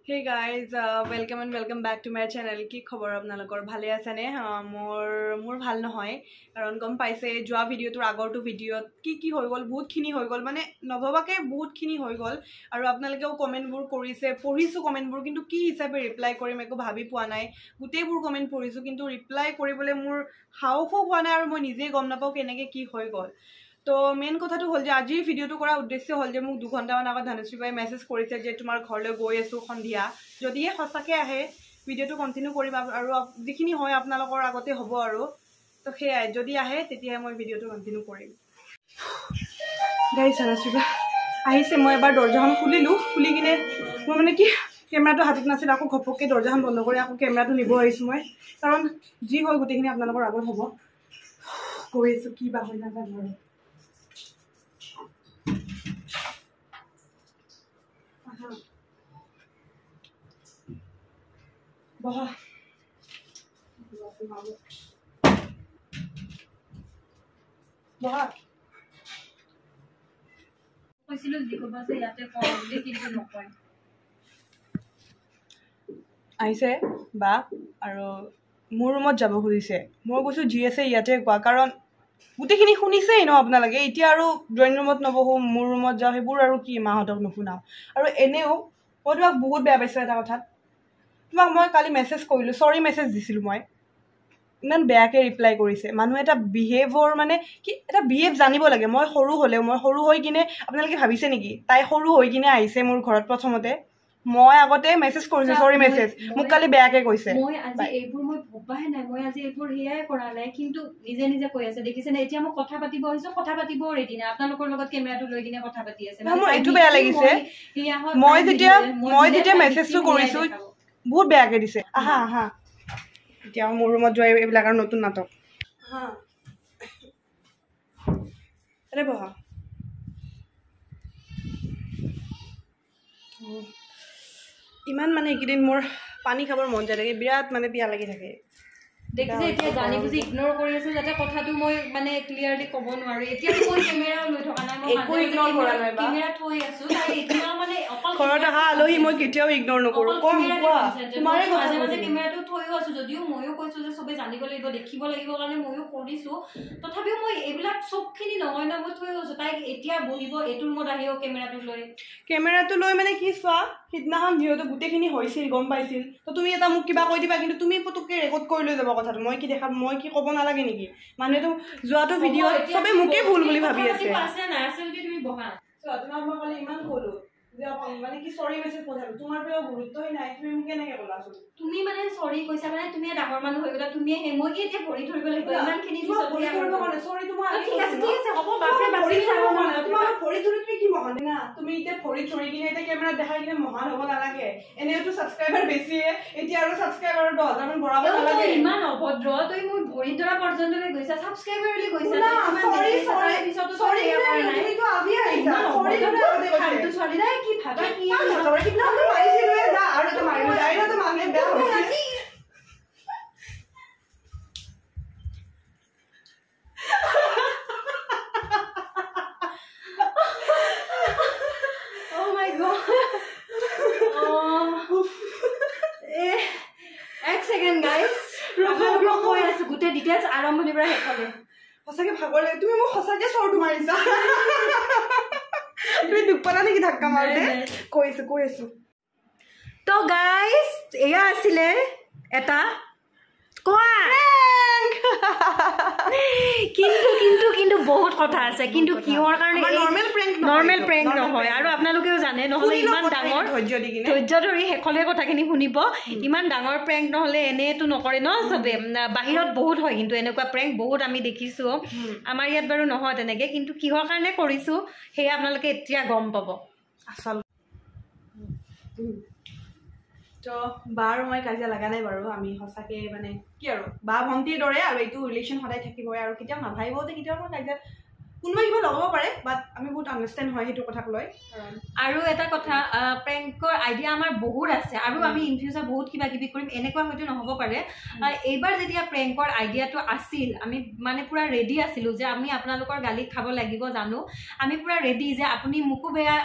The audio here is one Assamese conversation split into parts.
Hey guys, welcome and welcome back to my channel. কি খবৰ আপোনালোকৰ ভালে আছে নে? মোৰ ভাল নহয় কাৰণ গম পাইছে যোৱা ভিডিওটোৰ আগৰটো ভিডিওত কি হৈ গল বহুতখিনি হৈ গল মানে নভবাকে বহুতখিনি হৈ গল আৰু আপোনালোকেও কমেন্টবোৰ কৰিছে পঢ়িছো কমেন্টবোৰ কিন্তু কি হিচাপে ৰিপ্লাই কৰিম একো ভাবি পোৱা নাই গুটেইবোৰ কমেন্ট পঢ়িছো কিন্তু ৰিপ্লাই কৰিবলৈ মোৰ হাওফ হোৱা নাই আৰু মই নিজে গম নাপাও কেনেকৈ কি হৈ গল তো মেইন কথাটো হল যে আজিৰ ভিডিওটো কৰা উদ্দেশ্য হল যে মোক 2 ঘণ্টামান আগত ধনশ্ৰী ভাই মেছেজ কৰিছে যে তোমাৰ ঘৰলৈ গৈ আছো সন্ধিয়া যদিহে সঁচাকে আহে ভিডিওটো কন্টিনিউ কৰিবা আৰু যিখিনি হয় আপোনালোকৰ আগতে হ'ব আৰু তো হেয়াই যদি আহে তেতিয়া মই ভিডিওটো কন্টিনিউ কৰিম গাইস ধনশ্ৰী ভাই আহিছে মই এবাৰ দৰজাখন খুলিলো খুলি কিনে মই মানে কি কেমেৰাটো হাতত নাছিল আকৌ ঘপককে দৰজাখন বন্ধ কৰি আকৌ কেমেৰাটো নিব আহিছো মই কাৰণ যি হয় গোটেইখিনি আপোনালোকৰ আগত হ'ব কৈছো কি বা হয় নাজানো বহা বহা কৈছিলো দিগবা যে ইয়াতে কম বুলি কিন্তু নকয় আইছে বা আৰু মোৰ ৰুমত যাব খুজিছে মই কৈছো জিএসএ ইয়াতে কোৱা কাৰণ গুটেখিনি শুনিছেই ন আপোনালোকে এতিয়া আৰু ড্ৰয়িং ৰুমত নবহো মোৰ ৰুমত যাও হেবোৰ আৰু কি মাহতক নুশুনাও আৰু এনেও মই তোমাক বহুত বেয়া পাইছো এটা কথাত তোমাক মই কালি মেছেজ কৰিলো সৰি মেছেজ দিছিলো মই ইমান বেয়াকে ৰিপ্লাই কৰিছে মানুহ এটা বিহেভিয়ৰ মানে কি এটা বিহেভ জানিব লাগে মই সৰু হলেও মই সৰু হৈ কিনে আপোনালোকে ভাবিছে নেকি তাই সৰু হৈ কিনে আহিছে মোৰ ঘৰত প্ৰথমতে মই আগতে মেছেজ কৰিছো সৰি মেছেজ মোক কালি বেয়াকে কৈছে মই আজি এইবোৰ মই ভবাহে নাই মই আজি এইবোৰ হিয়াই কৰা নাই কিন্তু নিজে নিজে কৈ আছে দেখিছে না এতিয়া মই কথা পাতিব আহিছো কথা পাতিব ৰেডি না আপোনালোকৰ লগত কেমেৰাটো লৈ কিনে কথা পাতি আছে মই এটো বেয়া লাগিছে মই যেতিয়া মেছেজটো কৰিছো বহুত বেয়াকে দিছে আহা আহা এতিয়া মোৰ ৰুমত যোৱা এইবিলাক আৰু নতুন নাটক হা আৰে বহা ইমান মানে এইকেইদিন মোৰ পানী খাবৰ মন যায় থাকে বিৰাট মানে পিয়া লাগি থাকে দেখিছে এতিয়া জানি বুজি ইগনোৰ কৰি আছে যাতে কথাটো মই মানে ক্লিয়াৰলি ক'ব নোৱাৰো এতিয়া মই কেমেৰা লৈ থকা নাই মই একো ইগনোৰ কৰা নাই বা কেমেৰা থৈ আছো তাই এতিয়া মানে অকল ঘৰত আহা আলহী মই কেতিয়াও ইগনোৰ নকৰো কম কোৱা তোমাৰে মাজে মাজে কেমেৰাটো থৈও আছো যদিও ময়ো কৈছো যে সবে জানিব লাগিব দেখিব লাগিব কাৰণে ময়ো কৰিছো তথাপিও মই এইবিলাক সবখিনি নহয় না মই থৈ আছো তাই এতিয়া বহিব এটো ৰুমত আহিও কেমেৰাটো লৈ মানে কি চোৱা সিদিনাখন যিহেতু গোটেইখিনি হৈছিল গম পাইছিল তো তুমি এটা মোক কিবা কৈ দিবা কিন্তু তুমি পটককে ৰেকৰ্ড কৰি লৈ যাব কথাটো মই কি দেখাম মই কি ক'ব নালাগে নেকি মানুহেতো যোৱাটো ভিডিঅ সবে মোকে ভুল বুলি ভাবি আছে তুমি বহা চোৱা তোমাক মই কালি ইমান ক'লো যে মানে কি সৰি মেছেজ পঠালো তোমাৰ পেও গুৰুত্বই নাই তুমি মোক কেনেকৈ ক'লাচোন তুমি মানে সৰি কৈছা মানে তুমি ডাঙৰ মানুহ হৈ গলা তুমি মই কি এতিয়া ভৰি ধৰিব লাগিব ইমানখিনি ভৰি ধৰিব কাৰণে সৰি তোমাৰ ঠিক আছে হ'ব বাপৰে বাপৰে তোমাৰ ভৰি ধৰি তুমি কি মহান না তুমি এতিয়া ভৰি ধৰি কিনে এতিয়া কেমেৰাত দেখাই কিনে মহান হ'ব নালাগে এনেওতো সাবস্ক্ৰাইবাৰ বেছিয়ে এতিয়া আৰু সাবস্ক্ৰাইবাৰ 10,000 মান বঢ়াব নালাগে ইমান অভদ্ৰ তই মোৰ ভৰি ধৰা পৰ্যন্ত গৈছা সাবস্ক্ৰাইবাৰ বুলি কৈছা সৰি তুমি তো আবি আহিছা সৰি ধৰা আগতে ফালতু ছোৱালী নাই কি ভাবা কি ভাবা কি না মাৰিছিলো যা আৰু তো মাৰিব যায় না তো মানুহে বেয়া হৈছে ডিটেইলস আৰম্ভণিৰ পৰা শেষলৈ সঁচাকে ভাগৰ লাগে তুমি মোক সঁচাকে চৰটো মাৰিছা তুমি দুখ পালা নেকি ধাক্কা মাৰোতে কৈছো তো গাইস এয়া আছিলে এটা কোৱা কিন্তু বহুত কথা আছে কিন্তু কিহৰ কাৰণে নৰ্মেল প্ৰেংক নহয় আৰু আপোনালোকেও জানে নহলে ইমান ডাঙৰ ধৈৰ্য ধৰি হেকলে কথাখিনি শুনিব ইমান ডাঙৰ প্ৰেংক নহলে এনেটো নকৰে ন সবে বাহিৰত বহুত হয় কিন্তু এনেকুৱা প্ৰেংক বহুত আমি দেখিছো আমাৰ ইয়াত বাৰু নহয় তেনেকে কিন্তু কিহৰ কাৰণে কৰিছো হেয়া আপোনালোকে এতিয়া গম পাব আসল তো বাৰ মই কাজিয়া লাগা নাই বাৰু আমি সঁচাকে মানে কি আৰু বা ভন্টিৰ দৰে আৰু এইটো ৰিলেশ্যন সদায় থাকিবই আৰু কেতিয়াও নাভাবিব যে কেতিয়াও মই কাজিয়া কোনোবাই কিবা লগাব পাৰে বাট আমি বহুত আণ্ডাৰষ্টেণ্ড হয় সেইটো কথাক লৈ আৰু এটা কথা প্ৰেংকৰ আইডিয়া আমাৰ বহুত আছে আৰু আমি ইন ফিউচাৰ বহুত কিবা কিবি কৰিম এনেকুৱা হয়তো নহ'ব পাৰে এইবাৰ যেতিয়া প্ৰেংকৰ আইডিয়াটো আছিল আমি মানে পুৰা ৰেডি আছিলোঁ যে আমি আপোনালোকৰ গালি খাব লাগিব জানো আমি পুৰা ৰেডি যে আপুনি মোকো বেয়া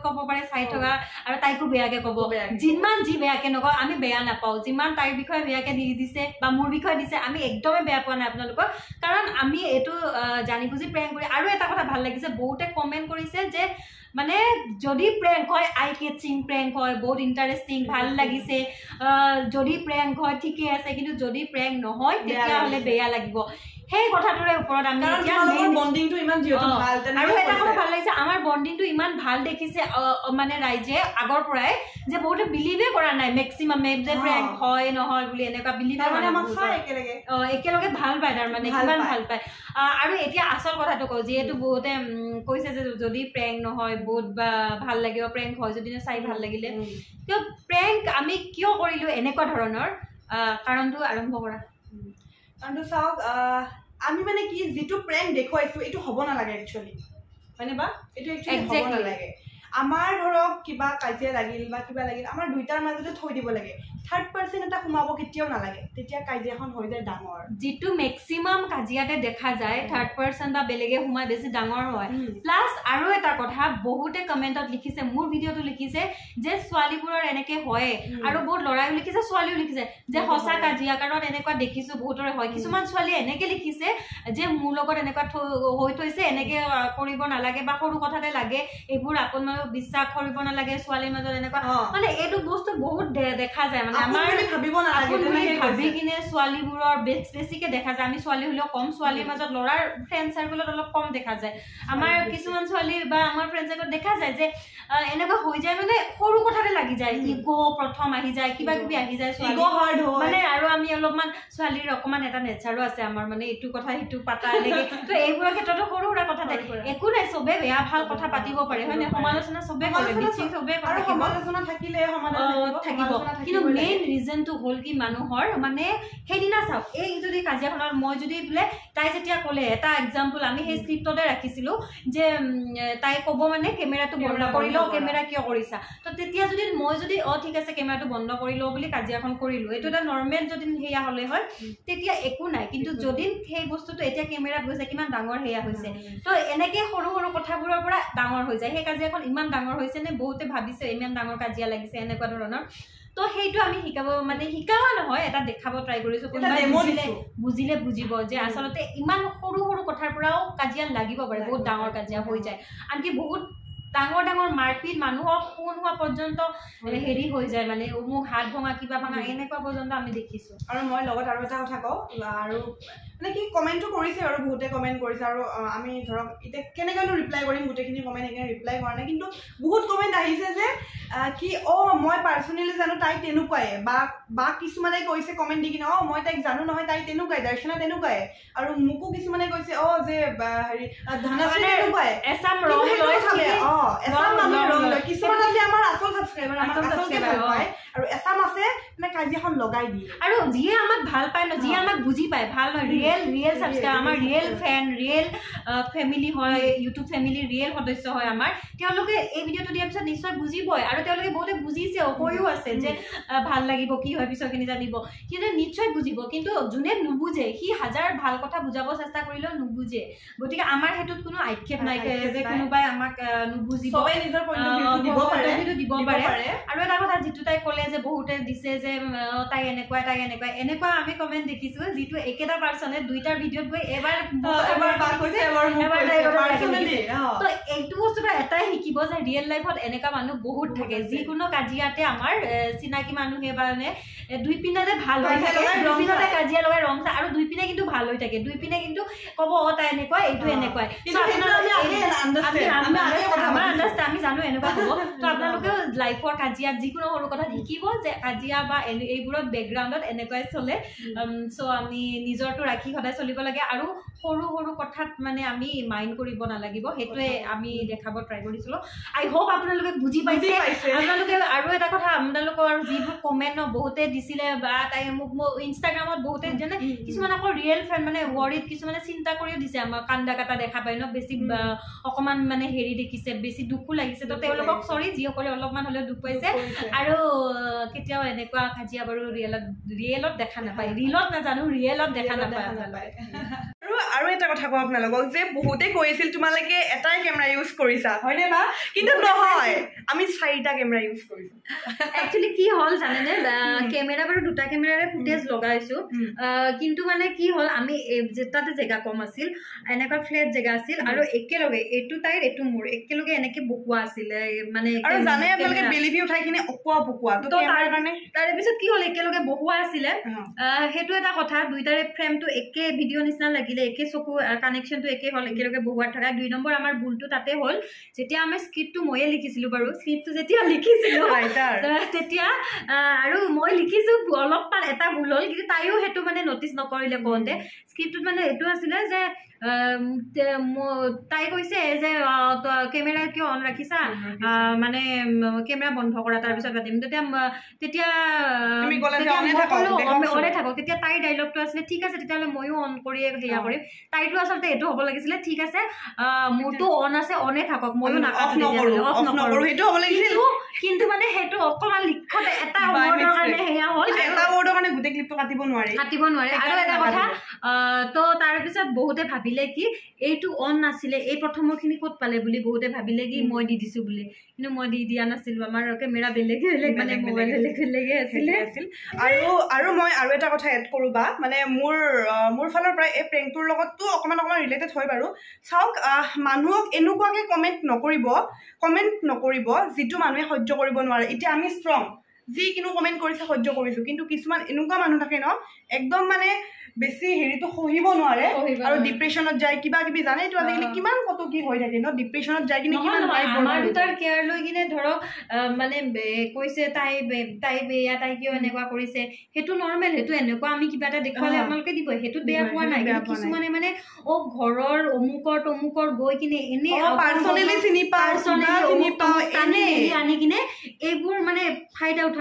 ক'ব পাৰে চাই থকা আৰু তাইকো বেয়াকৈ ক'ব যিমান যি বেয়াকৈ নকওঁ আমি বেয়া নাপাওঁ যিমান তাইৰ বিষয়ে বেয়াকৈ দি দিছে বা মোৰ বিষয়ে দিছে আমি একদমেই বেয়া পোৱা নাই আপোনালোকক কাৰণ আমি এইটো জানি বুজি প্ৰেংক কৰি আৰু এটা কথা ভাল লাগিছে বহুতে কমেণ্ট কৰিছে যে মানে যদি প্ৰেংক হয় আই কেচিং প্ৰেংক হয় বহুত ইণ্টাৰেষ্টিং ভাল লাগিছে যদি প্ৰেংক হয় ঠিকে আছে কিন্তু যদি প্ৰেংক নহয় তেতিয়াহ'লে বেয়া লাগিব সেই কথাটোৰে ওপৰত আমি বণ্ডিংটো ইমান ভাল আৰু এটা কথা ভাল লাগিছে আমাৰ বণ্ডিংটো ইমান ভাল দেখিছে মানে ৰাইজে আগৰ পৰাই যে বহুতে বিলিভে কৰা নাই মেক্সিমামে যে প্ৰেংক হয় নহয় বুলি এনেকুৱা বিলিভে একেলগে ভাল পায় তাৰমানে কিমান ভাল পায় আৰু এতিয়া আচল কথাটো কওঁ যিহেতু বহুতে কৈছে যে যদি প্ৰেংক নহয় বহুত ভাল লাগিব প্ৰেংক হয় যদি চাই ভাল লাগিলে কিয় প্ৰেংক আমি কিয় কৰিলোঁ এনেকুৱা ধৰণৰ কাৰণটো আৰম্ভ কৰা কাৰণটো চাওক আমি মানে কি যিটো প্ৰেংক দেখুৱাইছো এইটো হ'ব নালাগে একচুৱেলি হয়নে বা এইটো একচুৱেলি হ'ব নালাগে আমাৰ ধৰক কিবা কাজিয়া লাগিল বা কিবা লাগিল আমাৰ দুইটাৰ মাজতে থৈ দিব লাগে থাৰ্ড পাৰ্চন এটা সোমাব কেতিয়াও নালাগে তেতিয়া কাজিয়াখন হৈ যায় ডাঙৰ যিটো মেক্সিমাম কাজিয়াতে দেখা যায় থাৰ্ড পাৰ্চন বা বেলেগে সোমাই বেছি ডাঙৰ হয় প্লাছ আৰু এটা কথা বহুতে কমেণ্টত লিখিছে মোৰ ভিডিঅ'টো লিখিছে যে ছোৱালীবোৰৰ এনেকৈ হয় আৰু বহুত ল'ৰাইও লিখিছে ছোৱালীও লিখিছে যে সঁচা কাজিয়া কাৰণ এনেকুৱা দেখিছোঁ বহুতৰে হয় কিছুমান ছোৱালীয়ে এনেকৈ লিখিছে যে মোৰ লগত এনেকুৱা হৈ থৈছে এনেকৈ কৰিব নালাগে বা সৰু কথাতে লাগে এইবোৰ আপোনালোক বিশ্বাস কৰিব নালাগে ছোৱালীৰ মাজত এনেকুৱা মানে এইটো বস্তু বহুত দেখা যায় মানে আমাৰ ভাবি কিনে ছোৱালীবোৰৰ বেছিকে দেখা যায় আমি ছোৱালী হ'লেও কম ছোৱালীৰ মাজত ল'ৰাৰ ফ্ৰেণ্ড চাৰ্কলত অলপ কম দেখা যায় আমাৰ কিছুমান ছোৱালী বা আমাৰ ফ্ৰেণ্ড চাৰ্কলত দেখা যায় যে এনেকুৱা হৈ যায় মানে সৰু কথাতে লাগি যায় ইগ' প্ৰথম আহি যায় কিবা কিবি আহি যায় মানে আৰু আমি অলপমান ছোৱালীৰ অকণমান এটা নেচাৰো আছে আমাৰ মানে এইটো কথা সিটো পাতা এনেকে তো এইবোৰৰ ক্ষেত্ৰতো সৰু সুৰা কথাতে একো নাই চবে বেয়া ভাল কথা পাতিব পাৰে হয় নে সমালোচনা চবে কৰে মিচিং চবে কৰে সমালোচনা থাকিলে থাকিব কিন্তু মেইন ৰিজনটো হ'ল কি মানুহৰ মানে সেইদিনা চাওক এই যদি কাজিয়াখনত মই যদি বোলে তাই যেতিয়া ক'লে এটা এক্সাম্পল আমি সেই স্ক্ৰিপ্টতে ৰাখিছিলোঁ যে তাই ক'ব মানে কেমেৰাটো বন্ধ কৰি লওঁ কেমেৰা কিয় কৰিছা তো তেতিয়া যদি মই যদি ঠিক আছে কেমেৰাটো বন্ধ কৰি লওঁ বুলি কাজিয়াখন কৰিলোঁ এইটো এটা নৰ্মেল যদি সেয়া হ'লে হয় তেতিয়া একো নাই কিন্তু যদি সেই বস্তুটো এতিয়া কেমেৰাত গৈছে কিমান ডাঙৰ সেয়া হৈছে তো এনেকৈ সৰু সৰু কথাবোৰৰ পৰা ডাঙৰ হৈ যায় সেই কাজিয়াখন ইমান ডাঙৰ হৈছে নে বহুতে ভাবিছে ইমান ডাঙৰ কাজিয়া লাগিছে এনেকুৱা ধৰণৰ তো সেইটো আমি শিকাব মানে শিকাবা নহয় এটা দেখাব ট্ৰাই কৰিছোঁ কোনোবাই বুজিলে বুজিব যে আচলতে ইমান সৰু সৰু কথাৰ পৰাও কাজিয়া লাগিব পাৰে বহুত ডাঙৰ কাজিয়া হৈ যায় আনকি বহুত ডাঙৰ ডাঙৰ মাৰপিট মানুহক খুন হোৱা পৰ্যন্ত হেৰি হৈ যায় মানে মোক হাত ভঙা কিবা ভঙা এনেকুৱা পৰ্যন্ত আমি দেখিছোঁ আৰু মই লগত আৰু এটা কথা কওঁ আৰু মানে কি কমেণ্টটো কৰিছে আৰু বহুতে কমেণ্ট কৰিছে আৰু আমি ধৰক এতিয়া কেনেকৈনো ৰিপ্লাই কৰিম গোটেইখিনি কমেণ্ট সেইকাৰণে ৰিপ্লাই কৰা নাই কিন্তু বহুত কমেণ্ট আহিছে যে কি মই পাৰ্চনেলি জানো তাই তেনেকুৱাই বা কিছুমানে কৈছে কমেণ্ট দি কিনে মই তাইক জানো নহয় তাই তেনেকুৱাই দৰ্শনা তেনেকুৱাই আৰু মোকো কিছুমানে কৈছে যে হেৰি ধনশ্ৰী তেনেকুৱাই এছাম ৰং লৈ এছাম মানুহ ৰং লয় কিছুমান আছে আমাৰ আচল ছাবস্ক্ৰাইবাৰ আৰু এছাম আছে মানে কাজিয়াখন লগাই দিয়ে আৰু যিয়ে আমাক ভাল পায় ন যিয়ে আমাক বুজি পায় ভাল নহয় ৰিয়েল ছাবস্ক্ৰাইবাৰ আমাৰ ৰিয়েল ফেন ৰিয়েল ফেমিলি হয় ইউটিউব ফেমিলিৰ ৰিয়েল সদস্য হয় আমাৰ তেওঁলোকে এই ভিডিঅ'টো দিয়াৰ পিছত নিশ্চয় বুজিবই আৰু তেওঁলোকে বহুতে বুজিছেও কৈও আছে যে ভাল লাগিব কি হয় পিছৰখিনি জানিব কিন্তু নিশ্চয় বুজিব কিন্তু যোনে নুবুজে সি হাজাৰ ভাল কথা বুজাব চেষ্টা কৰিলেও নুবুজে গতিকে আমাৰ সেইটোত কোনো আক্ষেপ নাই যে কোনোবাই আমাক নুবুজিব দিব পাৰে আৰু এটা কথা যিটো তাই ক'লে যে বহুতে দিছে যে তাই এনেকুৱা আমি কমেণ্ট দেখিছোঁ যিটো একেটা পাৰ্চনে দুইটাৰ ভিডিঅ'ত গৈ এবাৰ তো এইটো বস্তুটো এটাই শিকিব যে ৰিয়েল লাইফত এনেকুৱা মানুহ বহুত থাকে যিকোনো কাজিয়াতে আমাৰ চিনাকি মানুহে মানে দুই পিনতে ভাল হৈ থাকে দুই পিনতে কাজিয়া লগাই ৰং আৰু দুই পিনে কিন্তু ভাল হৈ থাকে দুই পিনে কিন্তু ক'ব তাই এনেকুৱা এইটো এনেকুৱাই আমি জানো এনেকুৱা হ'ব তো আপোনালোকেও লাইফৰ কাজিয়াত যিকোনো সৰু কথা শিকিব যে কাজিয়া বা এইবোৰত বেকগ্ৰাউণ্ডত এনেকুৱাই চলে চ' আমি নিজৰটো ৰাখি সদায় চলিব লাগে আৰু সৰু সৰু কথাত মানে আমি মাইণ্ড কৰিব নালাগিব সেইটোৱে আমি দেখাব ট্ৰাই কৰিছিলোঁ আই হোপ আপোনালোকে বুজি পাইছে আপোনালোকে আৰু এটা কথা আপোনালোকৰ যিবোৰ কমেণ্ট বহুতে দিছিলে বা তাই মোক ইনষ্টাগ্ৰামত বহুতে দিছে কিছুমান আকৌ ৰিয়েল ফ্ৰেণ্ড মানে ৱৰিড কিছুমানে চিন্তা কৰিও দিছে আমাৰ কান্দা কাটা দেখা পায় ন বেছি অকণমান মানে হেৰি দেখিছে বেছি দুখো লাগিছে তো তেওঁলোকক চৰি যিসকলে অলপমান হ'লেও দুখ পাইছে আৰু কেতিয়াও এনেকুৱা কাজিয়া বাৰু ৰিয়েলত দেখা নাপায় ৰিলত নাজানো ৰিয়েলত দেখা নাপায় আৰু এটা কথা কওঁ আপোনালোকক যে বহুতে কৈ আছিল তোমালোকে এটাই কেমেৰা ইউজ কৰিছা হয়নে না কিন্তু নহয় আমি 4টা কেমেৰা ইউজ কৰিছো একচুৱেলি কি হ'ল জানেনে কেমেৰা বাৰু 2টা কেমেৰাৰে ফুটেজ লগাইছো কিন্তু মানে কি হ'ল আমি তাতে জেগা কম আছিল এনেকুৱা ফ্লেট জেগা আছিল আৰু একেলগে এইটো তাইৰ এইটো মোৰ একেলগে এনেকে বকুৱা আছিলে মানে আৰু জানে আপোনালোকে বেলিভি উঠাই কিনে অকোৱা পকোৱা তো তাৰ কাৰণে তাৰে পিছত কি হ'ল একেলগে বকুৱা আছিলে সেইটো এটা কথা দুইটাৰে ফ্ৰেমটো একে ভিডিঅ' নিচিনা লাগিলে একে চকু কানেকশ্যনটো একে হ'ল একেলগে বহুৱাত থকা 2 নম্বৰ আমাৰ ভুলটো তাতে হ'ল যেতিয়া আমি স্ক্ৰিপ্টটো ময়ে লিখিছিলো বাৰু স্ক্ৰিপ্টটো যেতিয়া লিখিছিলো তেতিয়া আৰু মই লিখিছো অলপমান এটা ভুল হ'ল কিন্তু তাইও সেইটো মানে নটিচ নকৰিলে কওঁতে স্ক্ৰিপ্টটোত মানে এইটো আছিলে যে তাই কৈছে যে কেমেৰা কিয় অন ৰাখিছা মানে কেমেৰা বন্ধ কৰা তাৰপিছত পাতিম তেতিয়া অনে থাকক তেতিয়া তাইৰ ডাইলগটো আছিলে ঠিক আছে তেতিয়াহ'লে ময়ো অন কৰি সেয়া কৰিম তাইতো আচলতে এইটো হ'ব লাগিছিলে ঠিক আছে মোৰতো অন আছে অনে থাকক ময়ো কিন্তু মানে সেইটো অকণমান লিখত এটা ৱৰ্ডৰ কাৰণে সেয়া হ'ল এটা ৱৰ্ডৰ কাৰণে গোটেই ক্লিপটো কাটিব নোৱাৰে আৰু এটা কথা তো তাৰপিছত বহুতে ভাবিলে কি এইটো অন নাছিলে এই প্ৰথমৰখিনি ক'ত পালে বুলি বহুতে ভাবিলে কি মই দি দিছো বুলি কিন্তু মই দিয়া নাছিলো আমাৰ কেমেৰা বেলেগ মানে মোবাইল বেলেগে আছিল আৰু মই আৰু এটা কথা এড কৰোঁ বা মানে মোৰ ফালৰ পৰা এই প্ৰেংকটোৰ লগততো অকণমান ৰিলেটেড হয় বাৰু চাওক মানুহক এনেকুৱাকৈ কমেণ্ট নকৰিব যিটো মানুহে সহ্য কৰিব নোৱাৰে এতিয়া আমি ষ্ট্ৰং যিকিনো কমেণ্ট কৰিছে সহ্য কৰিছোঁ কিন্তু কিছুমান এনেকুৱা মানুহ থাকে ন একদম মানে বেছি হেৰিটো সহিব নোৱাৰে আৰু ডিপ্ৰেশ্যনত যায় কিবা কিবি জানে এইটো আজিকালি কিমান কত কি হৈ থাকে ন ডিপ্ৰেশ্যনত যায় কিনে কিমান আমাৰ দুটাৰ কেয়াৰ লৈ কিনে ধৰক মানে কৈছে তাই বেয়া তাই কিয় এনেকুৱা কৰিছে সেইটো নৰ্মেল সেইটো এনেকুৱা আমি কিবা এটা দেখুৱালে আপোনালোকে দিব সেইটোত বেয়া পোৱা নাই কিছুমানে মানে ঘৰৰ অমুকৰ গৈ কিনে এনে পাৰ্চনেলি চিনি আনি কিনে এইবোৰ মানে ফাইদা উঠাব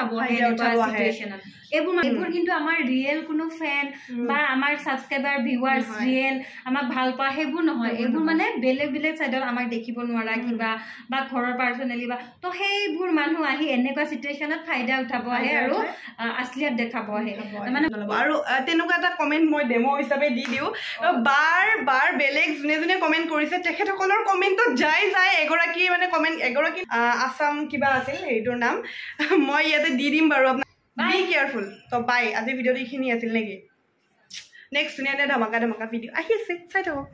এইবোৰ কিন্তু আমাৰ ৰিয়েল কোনো ফ্ৰেণ্ড বা আমাৰ ছাবস্ক্ৰাইবাৰ ভিউৱাৰ্ছ ৰিয়েল আমাক ভাল পোৱা সেইবোৰ নহয় এইবোৰ মানে বেলেগ চাইডত আমাক দেখিব নোৱাৰা কিবা বা ঘৰৰ পাৰ্চনেলি বা তো সেইবোৰ মানুহ আহি এনেকুৱা চিটুৱেশ্যনত ফাইদা উঠাব আহে আৰু আছলিয়াত দেখাব আহে মানে আৰু তেনেকুৱা এটা কমেণ্ট মই ডেমো হিচাপে দি দিওঁ বাৰ বেলেগ যোনে কমেণ্ট কৰিছে তেখেতসকলৰ কমেণ্টত যায় এগৰাকী মানে এগৰাকী আছাম কিবা আছিল সেইটোৰ নাম মই ইয়াতে দি দিম বাৰু আপোনাক বি কেয়াৰফুল তো বাই আজি ভিডিঅ'টো এইখিনি আছিল নেকি নেক্সট ধুনীয়া ধমাকা ভিডিঅ' আহি আছে চাই থাকক